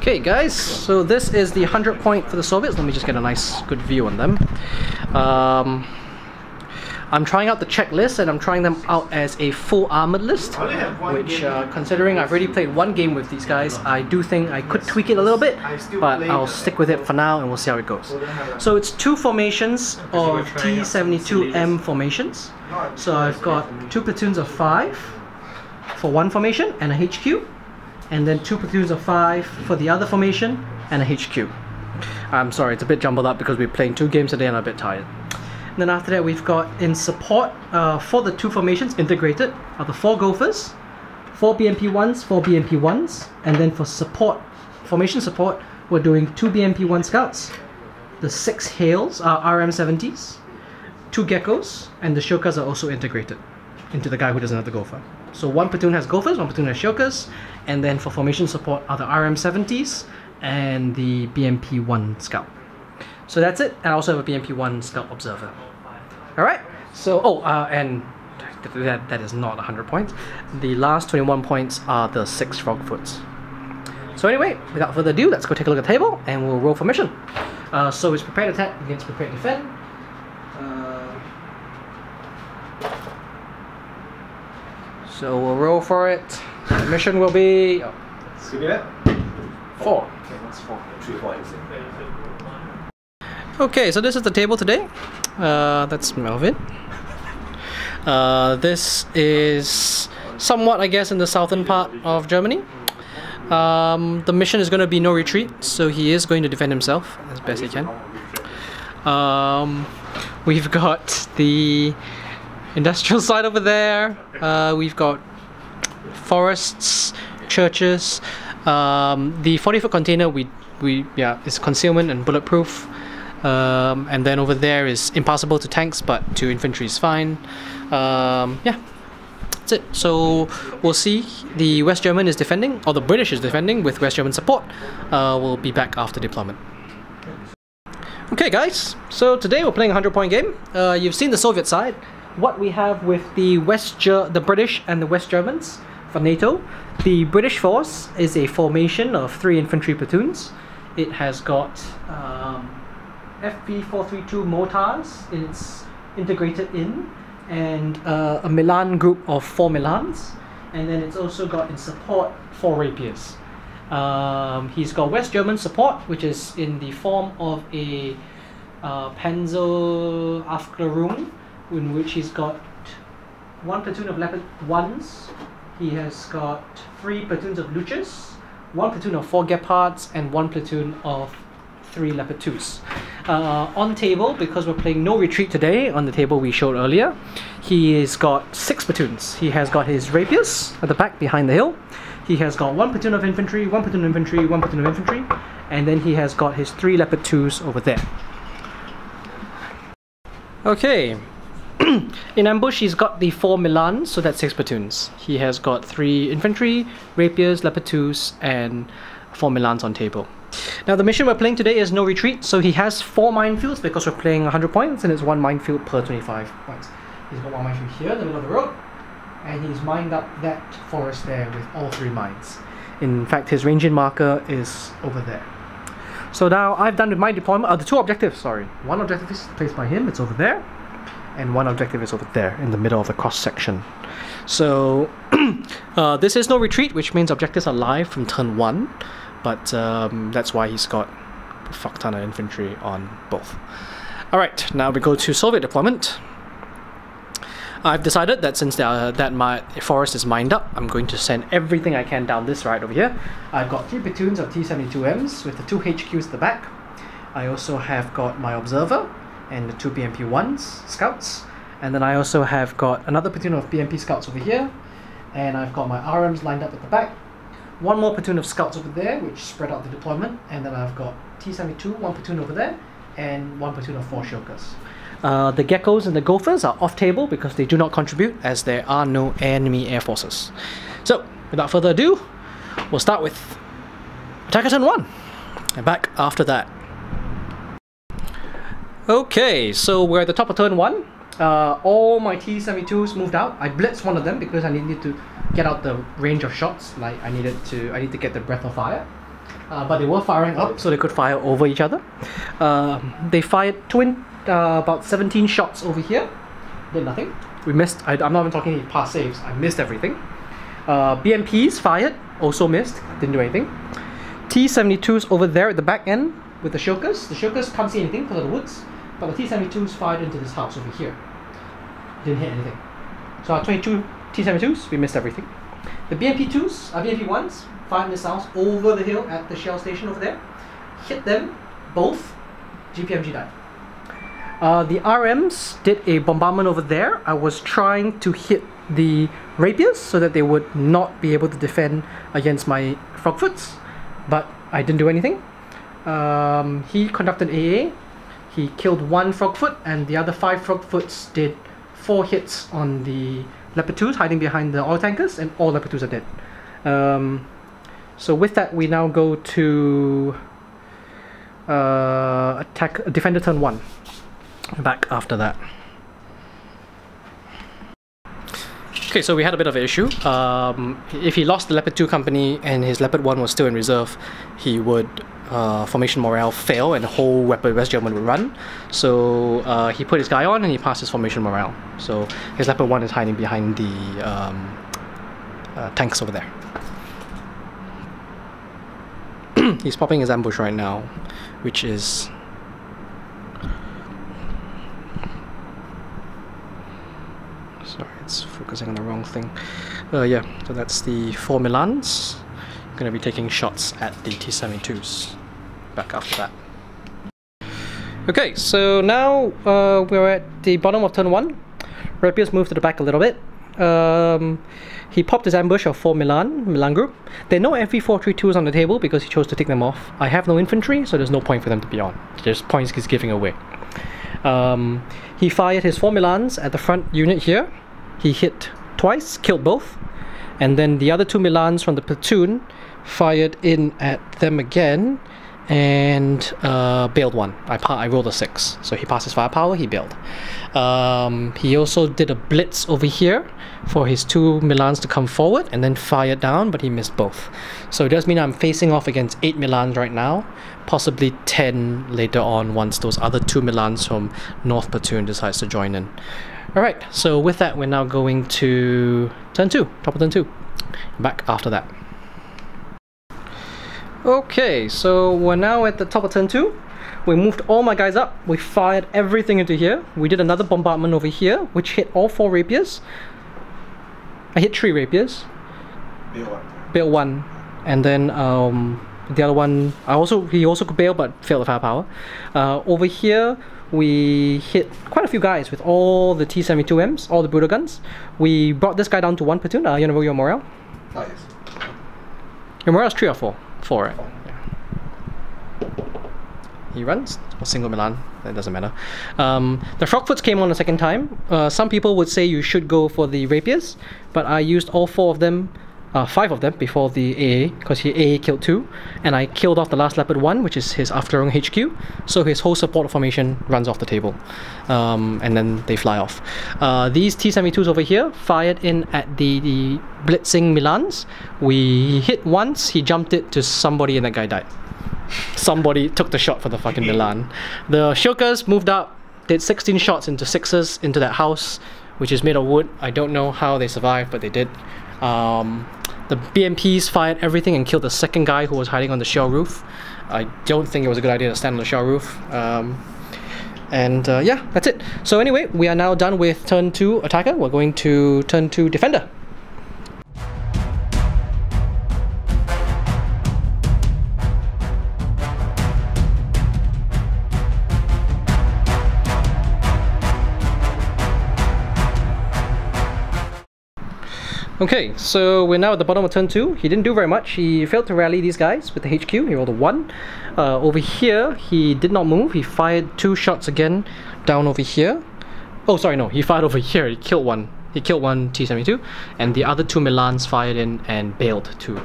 Okay guys, so this is the 100 point for the Soviets. Let me just get a nice good view on them. I'm trying out the Czech list and I'm trying them out as a full armored list, which considering I've already played one game with these guys, I do think I could tweak it a little bit, but I'll stick with it for now and we'll see how it goes. So it's two formations of T-72M formations. So I've got two platoons of 5 for one formation and a HQ, and then two platoons of 5 for the other formation and a HQ. I'm sorry, it's a bit jumbled up because we're playing 2 games today and I'm a bit tired. And then after that we've got in support for the 2 formations integrated are the 4 Gophers, 4 BMP-1s, 4 BMP-1s, and then for support, formation support, we're doing 2 BMP-1 Scouts, the 6 Hales are RM-70s, 2 Geckos, and the Shokas are also integrated into the guy who doesn't have the Gopher. So one platoon has Gophers, one platoon has Shokas, and then for formation support are the RM-70s and the BMP-1 Scout. So that's it, and I also have a BMP-1 Scout Observer. Alright, so, and that is not 100 points. The last 21 points are the 6 Frogfoots. So anyway, without further ado, let's go take a look at the table, and we'll roll for mission. So it's prepared attack against prepared defend. So we'll roll for it. The mission will be... Oh, 4. Okay, that's 4. 3 points. Okay, so this is the table today. That's Melvin. This is somewhat, I guess, in the southern part of Germany. The mission is going to be no retreat, so he is going to defend himself as best he can. We've got the industrial side over there. We've got forests, churches. The 40-foot container is concealment and bulletproof. And then over there is impassable to tanks, but to infantry is fine. Yeah, that's it. So we'll see. The West German is defending, or the British is defending with West German support. We'll be back after deployment. Okay guys, so today we're playing a 100-point game. You've seen the Soviet side. What we have with the British and the West Germans for NATO. The British force is a formation of 3 infantry platoons. It has got FP432 mortars it's integrated in, and a Milan group of 4 Milans, and then it's also got in support 4 Rapiers. He's got West German support, which is in the form of a Panzeraufklärung, in which he's got 1 platoon of Leopard 1s, he has got 3 platoons of Luchas, 1 platoon of 4 Gepards, and 1 platoon of 3 Leopard 2s. On table, because we're playing no retreat today, on the table we showed earlier, he has got 6 platoons. He has got his Rapiers at the back behind the hill. He has got 1 platoon of infantry, 1 platoon of infantry, 1 platoon of infantry, and then he has got his 3 Leopard 2s over there. Okay. In ambush, he's got the 4 Milans, so that's 6 platoons. He has got 3 infantry, Rapiers, Leopard 2s, and 4 Milans on table. Now the mission we're playing today is no retreat, so he has 4 minefields because we're playing 100 points and it's 1 minefield per 25 points. He's got 1 minefield here in the middle of the road, and he's mined up that forest there with all 3 mines. In fact, his ranging marker is over there. So now I've done with my deployment, the 2 objectives, sorry. 1 objective is placed by him, it's over there, and 1 objective is over there in the middle of the cross section. So this is no retreat, which means objectives are live from turn 1, but that's why he's got a fuck ton of infantry on both. Alright, now we go to Soviet deployment. I've decided that since that my forest is mined up, I'm going to send everything I can down this right over here. I've got 3 platoons of T-72Ms with the 2 HQs at the back. I also have got my observer and the 2 BMP-1s scouts, and then I also have got another platoon of BMP scouts over here, and I've got my RMs lined up at the back, 1 more platoon of scouts over there which spread out the deployment, and then I've got T-72, 1 platoon over there, and 1 platoon of 4 Shokas. The Geckos and the Gophers are off table because they do not contribute, as there are no enemy air forces. So without further ado, we'll start with attacker turn 1 and back after that. Okay, so we're at the top of turn 1. All my T-72s moved out. I blitzed one of them because I needed to get out the range of shots. Like I need to get the breath of fire. but they were firing up, so they could fire over each other. They fired about 17 shots over here. Did nothing. We missed. I'm not even talking any pass saves. I missed everything. BMPs fired, also missed. Didn't do anything. T-72s over there at the back end with the Shokers. The Shokers can't see anything because of the woods, but the T-72s fired into this house over here. Didn't hit anything. So our 22 T-72s, we missed everything. The BMP-2s, BMP-1s, fired missiles over the hill at the shell station over there. Hit them both. GPMG died. The RMs did a bombardment over there. I was trying to hit the rapiers so that they would not be able to defend against my frogfoots, but I didn't do anything. He conducted AA. He killed one frogfoot, and the other 5 frogfoots did 4 hits on the Leopard 2s hiding behind the oil tankers, and all Leopard 2s are dead. So with that, we now go to attack defender turn 1. Back after that. Okay, so we had a bit of an issue. If he lost the Leopard 2 company and his Leopard 1 was still in reserve, he would formation morale fail and the whole West German would run. So he put his guy on and he passed his formation morale. So his Leopard 1 is hiding behind the tanks over there. He's popping his ambush right now, which is... Sorry, it's focusing on the wrong thing. Yeah, so that's the 4 Milans. Going to be taking shots at the T-72s. Back after that. Okay, so now we're at the bottom of turn 1. Rapiers moved to the back a little bit. He popped his ambush of 4 Milan group. There are no FV432s on the table because he chose to take them off. I have no infantry, so there's no point for them to be on. There's points he's giving away. He fired his 4 Milans at the front unit here. He hit twice, killed both, and then the other 2 Milans from the platoon fired in at them again and bailed one. I rolled a 6, so he passed his firepower, he bailed. He also did a blitz over here for his 2 Milans to come forward and then fired down, but he missed both. So it does mean I'm facing off against 8 Milans right now, possibly 10 later on once those other 2 Milans from North Platoon decides to join in. Alright, so with that we're now going to turn 2, top of turn 2. Back after that. Okay, so we're now at the top of turn 2. We moved all my guys up, we fired everything into here. We did another bombardment over here, which hit all 4 rapiers. I hit 3 rapiers. Bail 1. And then the other one, he also could bail but failed the firepower. Over here, we hit quite a few guys with all the T-72Ms, all the Buddha guns. We brought this guy down to 1 platoon. You want to roll your morale? Oh, yes. Your morale is 3 or 4? 4, right? Yeah. He runs, a single Milan, that doesn't matter. The Frogfoots came on a second time. Some people would say you should go for the Rapiers, but I used all 4 of them, 5 of them before the AA, because he AA killed 2, and I killed off the last Leopard 1, which is his Afterung HQ, so his whole support formation runs off the table, and then they fly off. These T-72s over here fired in at the blitzing Milans. We hit once, he jumped it to somebody and that guy died. Somebody took the shot for the fucking Milan. The Shokers moved up, did 16 shots into 6s into that house, which is made of wood. I don't know how they survived, but they did. The BMPs fired everything and killed the second guy who was hiding on the shell roof. I don't think it was a good idea to stand on the shell roof. Yeah, that's it. So anyway, we are now done with turn 2 attacker. We're going to turn 2 defender. Okay, so we're now at the bottom of turn 2. He didn't do very much. He failed to rally these guys with the HQ. He rolled a 1. Over here, he did not move. He fired 2 shots again down over here. Oh, sorry, no. He fired over here. He killed one. He killed one T-72. And the other 2 Milans fired in and bailed 2.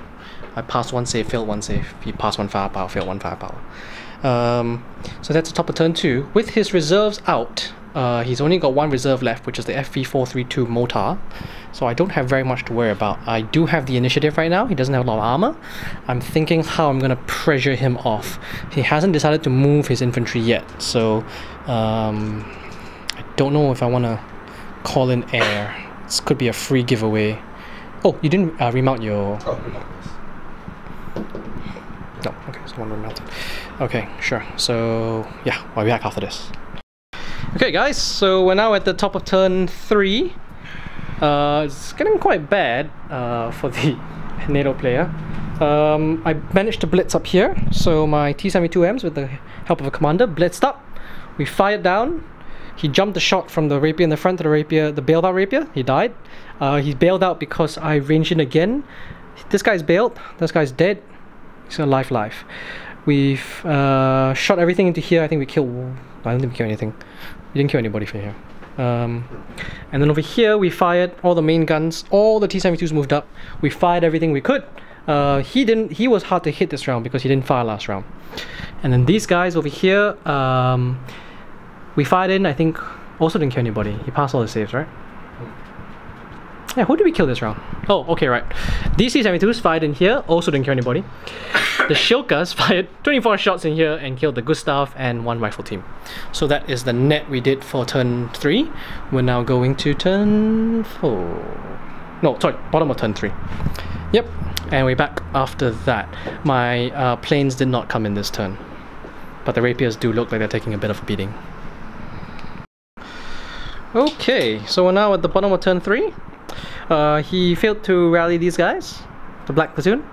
I passed 1 save, failed 1 save. He passed 1 firepower, failed 1 firepower. So that's the top of turn 2. With his reserves out, he's only got one reserve left, which is the FV432 mortar. So I don't have very much to worry about. I do have the initiative right now. He doesn't have a lot of armor. I'm thinking how I'm going to pressure him off. He hasn't decided to move his infantry yet. So I don't know if I want to call in air. This could be a free giveaway. Oh, you didn't remount your... Oh, remount this. No, okay, so one remounted. Okay, sure. So yeah, I'll be back after this. Okay guys, so we're now at the top of turn 3. It's getting quite bad for the NATO player. I managed to blitz up here, so my T-72Ms with the help of a commander blitzed up. We fired down. He jumped the shot from the rapier in the front of the rapier, the bailed out rapier. He died. He's bailed out because I ranged in again. This guy's bailed. This guy's dead. He's alive. We've shot everything into here. I think we killed... I don't think we killed anything. We didn't kill anybody from here. And then over here we fired all the main guns. All the T-72s moved up. We fired everything we could. He was hard to hit this round because he didn't fire last round. And then these guys over here, we fired in, I think, also didn't kill anybody. He passed all the saves, right? Yeah, who did we kill this round? Oh, okay, right. These T-72s fired in here, also didn't kill anybody. The Shilkas fired 24 shots in here and killed the Gustav and 1 rifle team. So that is the net we did for turn 3. We're now going to turn 4. No, sorry, bottom of turn 3. Yep, and we're back after that. My planes did not come in this turn, but the rapiers do look like they're taking a bit of a beating. Okay, so we're now at the bottom of turn 3. He failed to rally these guys, the black platoon.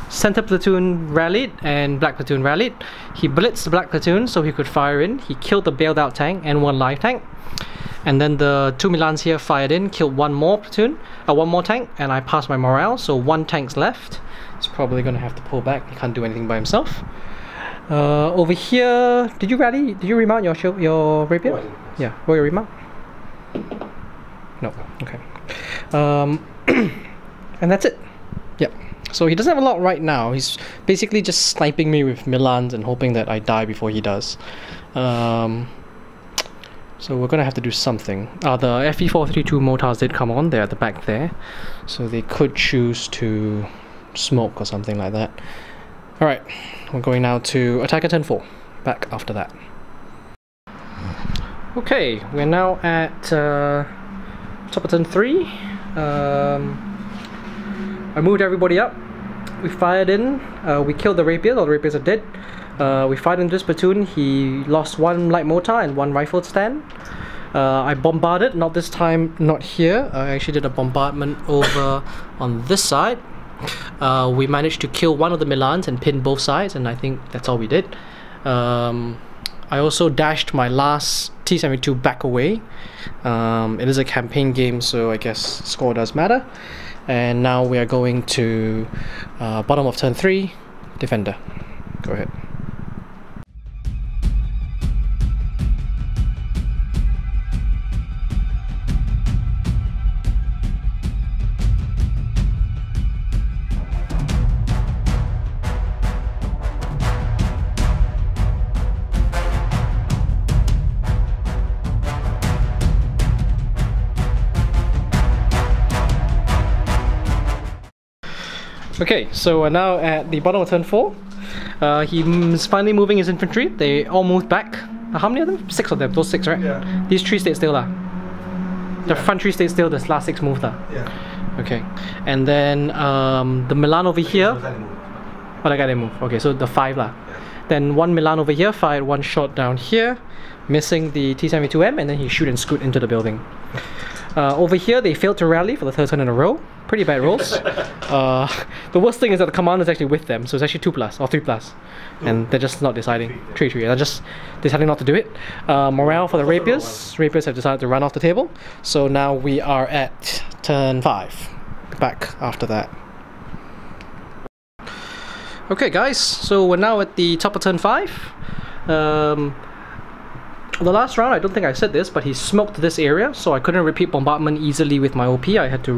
Center platoon rallied and black platoon rallied. He blitzed the black platoon so he could fire in. He killed the bailed out tank and 1 live tank. And then the 2 Milans here fired in, killed 1 more platoon, 1 more tank, and I passed my morale, so 1 tank's left. He's probably gonna have to pull back. He can't do anything by himself. Over here, did you rally? Did you remount your rapier? Oh, yeah, will you remount? No, okay. And that's it. Yep. So he doesn't have a lot right now. He's basically just sniping me with Milans and hoping that I die before he does. So we're gonna have to do something. The FV432 mortars did come on. They're at the back there, so they could choose to smoke or something like that. All right, we're going now to attack at turn 4. Back after that. Okay, we're now at top of turn 3. I moved everybody up. We fired in. We killed the rapiers. All the rapiers are dead. We fired into this platoon. He lost 1 light mortar and 1 rifle stand. I bombarded, not this time, not here. I actually did a bombardment over on this side. We managed to kill 1 of the Milans and pin both sides, and I think that's all we did. I also dashed my last T-72 back away. It is a campaign game, so I guess score does matter. And now we are going to bottom of turn 3, defender. Go ahead. Okay, so we're now at the bottom of turn 4. He's finally moving his infantry. They all moved back. How many of them? 6 of them. Those 6, right? Yeah. These 3 stayed still. The front 3 stayed still. The last 6 moved. Yeah. Okay. And then the Milan over here. Oh, that guy didn't move. Okay, so the 5 . Yeah. Then 1 Milan over here fired 1 shot down here, missing the T-72M, and then he shoot and scoot into the building. Over here, they failed to rally for the 3rd turn in a row. Pretty bad rolls. The worst thing is that the commander is actually with them, so it's actually 2+ or 3+, and they're just not deciding. 3. They're just deciding not to do it. Morale for the rapiers. Rapiers have decided to run off the table. So now we are at turn 5. Back after that. Okay, guys. So we're now at the top of turn 5. The last round, I don't think I said this, but he smoked this area, so I couldn't repeat bombardment easily with my OP. I had to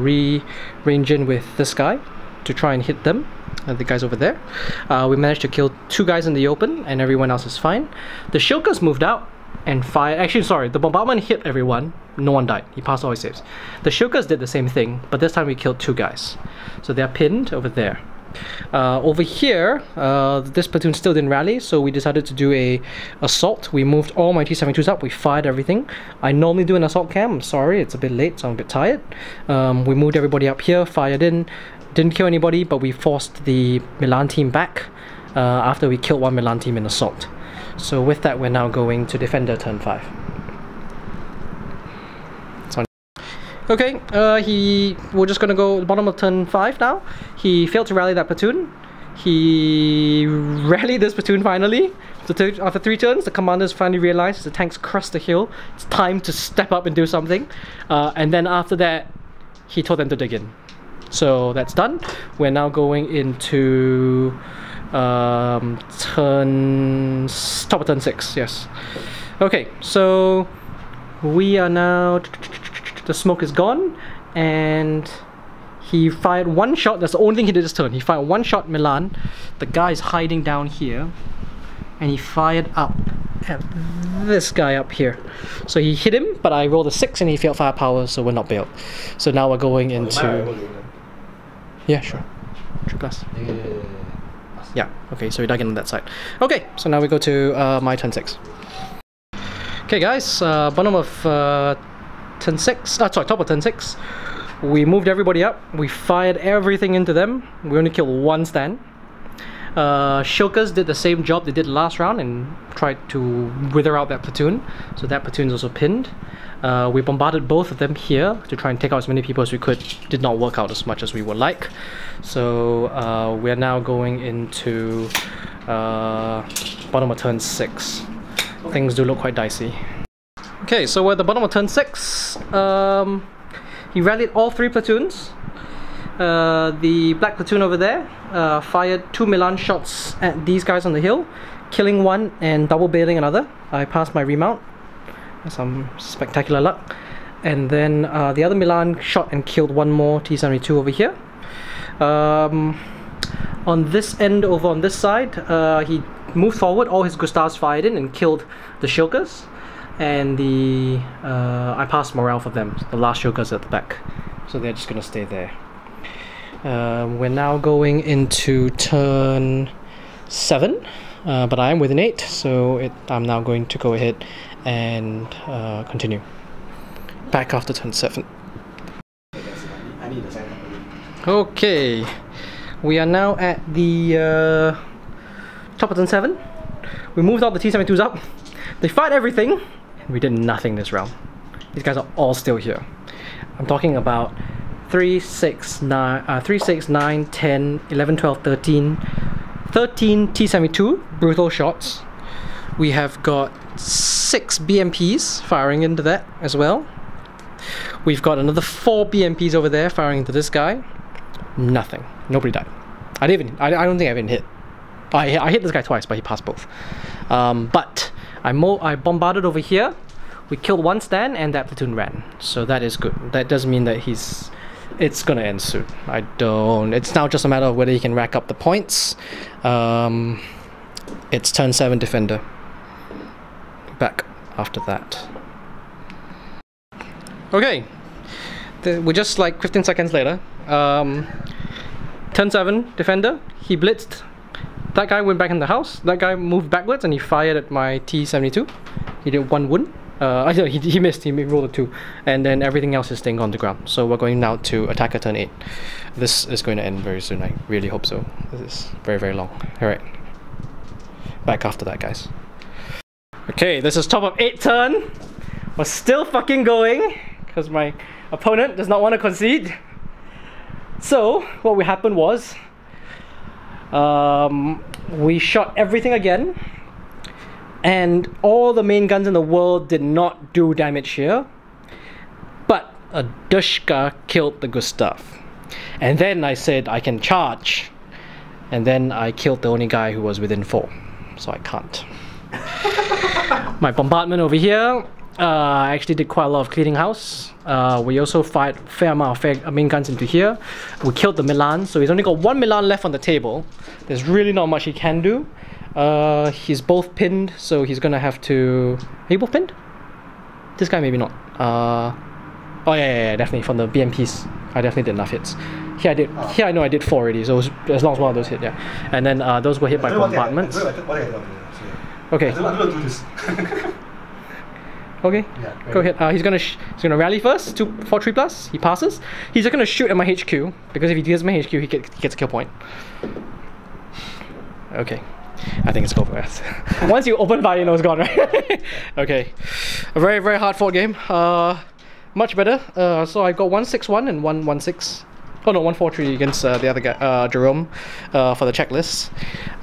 range in with this guy to try and hit them, the guys over there. We managed to kill 2 guys in the open, and everyone else is fine. The Shilkas moved out. and fired. Actually, sorry, the bombardment hit everyone. No one died. He passed all his saves. The Shulkers did the same thing, but this time we killed 2 guys. So they're pinned over there. Over here, this platoon still didn't rally, so we decided to do a assault. We moved all my T-72s up. We fired everything. I normally do an assault cam. I'm sorry, it's a bit late, so I'm a bit tired. We moved everybody up here, fired in. Didn't kill anybody, but we forced the Milan team back after we killed one Milan team in assault. So with that, we're now going to Defender turn 5. Okay, we're just gonna go bottom of turn 5 now. He failed to rally that platoon. He rallied this platoon finally. After 3 turns, the commanders finally realized the tanks crossed the hill. It's time to step up and do something. And then after that, he told them to dig in. So that's done. We're now going into top of turn 6, yes. Okay, so we are now, the smoke is gone, and he fired 1 shot. That's the only thing he did this turn. He fired 1 shot Milan. The guy is hiding down here, and he fired up at this guy up here. So he hit him, but I rolled a 6 and he failed firepower, so we're not bailed. So now we're going into... Yeah, sure. 3+. Yeah, okay, so we dug in on that side. Okay, so now we go to my turn 6. Okay guys, bottom of turn 6, top of turn 6. We moved everybody up, we fired everything into them. We only killed 1 stand. Shulkers did the same job they did last round and tried to wither out that platoon. So that platoon is also pinned. We bombarded both of them here to try and take out as many people as we could. Did not work out as much as we would like. So we're now going into bottom of turn 6. Things do look quite dicey. Okay, so we're at the bottom of turn 6. He rallied all 3 platoons. The black platoon over there fired 2 Milan shots at these guys on the hill, killing 1 and double bailing another. I passed my remount. Some spectacular luck. And then the other Milan shot and killed 1 more T-72 over here. On this end, over on this side, he moved forward, all his Gustavs fired in and killed the Shulkers. And I passed morale for them, the last Shulkers at the back. So they're just gonna stay there. We're now going into turn 7, but I am with an 8, so I'm now going to go ahead and continue. Back after turn 7. Okay, we are now at the top of turn 7. We moved all the T-72s up. They fired everything, and we did nothing this round. These guys are all still here. I'm talking about 3, 6, 9, 10, 11, 12, 13 T-72 brutal shots. We have got 6 BMPs firing into that as well. We've got another 4 BMPs over there firing into this guy. Nothing. Nobody died. I don't think I even hit. I hit this guy twice, but he passed both. But I bombarded over here. We killed 1 stand and that platoon ran. So that is good. That does mean that it's gonna end soon. It's now just a matter of whether he can rack up the points. It's turn 7 defender. Back after that. Okay, we're just like 15 seconds later. Turn 7 defender. He blitzed. That guy went back in the house. That guy moved backwards and he fired at my T-72. He did 1 wound. He missed. He rolled a 2, and then everything else is staying on the ground. So we're going now to attacker turn 8. This is going to end very soon. I really hope so. This is very, very long. All right, back after that, guys. Okay, this is top of 8 turn. We're still fucking going because my opponent does not want to concede. So what happened was we shot everything again. And all the main guns in the world did not do damage here. But a Dushka killed the Gustav. And then I said I can charge. And then I killed the only guy who was within 4. So I can't. My bombardment over here, I actually did quite a lot of cleaning house. We also fired a fair amount of main guns into here. We killed the Milan, so he's only got 1 Milan left on the table. There's really not much he can do. He's both pinned, so he's gonna have to... Are you both pinned? This guy maybe not. Oh yeah, definitely from the BMPs. I definitely did enough hits. Here I did. Here I know I did 4 already. So as long as one of those hit, yeah. And then those were hit by bombardments. Okay. Okay. Yeah, go ahead. He's gonna rally first. 2-4-3 plus. He passes. He's just gonna shoot at my HQ because if he gets my HQ, he gets a kill point. Okay. I think it's over. Once you open fire, you know it's gone, right? Okay. A very, very hard fought game. Much better. So I got 1-6-1 and 1-1-6. Oh no, 1-4-3 against the other guy, Jerome, for the checklist.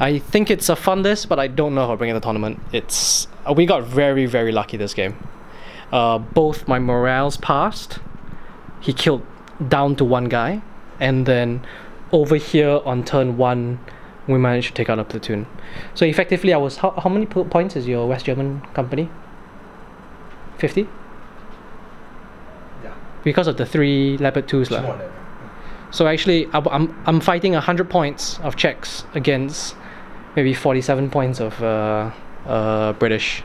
I think it's a fun list, but I don't know how to bring it to the tournament. It's we got very, very lucky this game. Both my morales passed. He killed down to 1 guy, and then over here on turn 1, we managed to take out a platoon. So effectively, I was how many points is your West German company? 50. Yeah. Because of the 3 Leopard 2s left. So actually, I'm fighting 100 points of Czechs against maybe 47 points of British.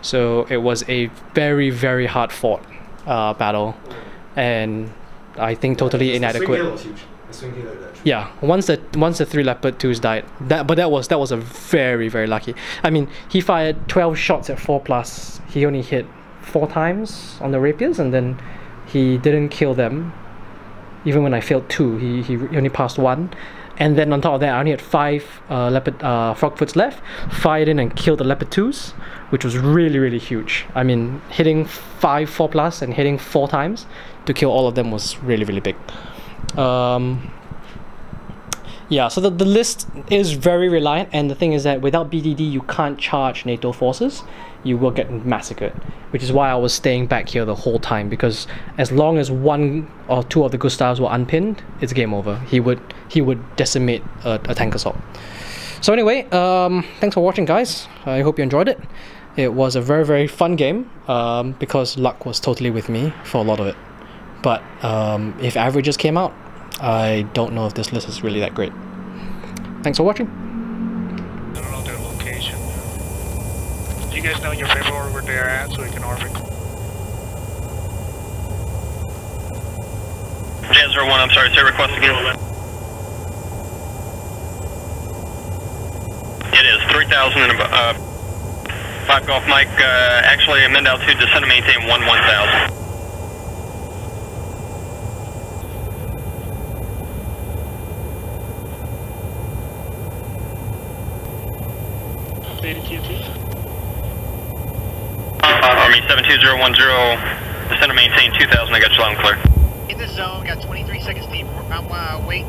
So it was a very, very hard fought battle, and I think totally inadequate. Yeah, once the 3 Leopard 2s died, that was a very, very lucky. I mean, he fired 12 shots at 4+. He only hit 4 times on the rapiers, and then he didn't kill them. Even when I failed 2, he only passed 1, and then on top of that, I only had 5 leopard frogfoots left. Fired in and killed the leopard 2s, which was really, really huge. I mean, hitting 5 4+ and hitting 4 times to kill all of them was really, really big. Yeah, so the list is very reliant, and the thing is that without BDD, you can't charge NATO forces. You will get massacred, which is why I was staying back here the whole time, because as long as 1 or 2 of the Gustavs were unpinned, it's game over. He would decimate a tank assault. So anyway, thanks for watching, guys. I hope you enjoyed it. It was a very, very fun game, because luck was totally with me for a lot of it. But if averages came out, I don't know if this list is really that great. Thanks for watching. I don't know their location. Do you guys know in your favor where they're at so we can orbit? Jan 01, I'm sorry, say request again. It is 3,000 and 5 Golf Mike, actually amend altitude, descend and maintain 1,000. Army 72010, descend and maintain 2,000, I got you loud and clear. In this zone, got 23 seconds deep, wait.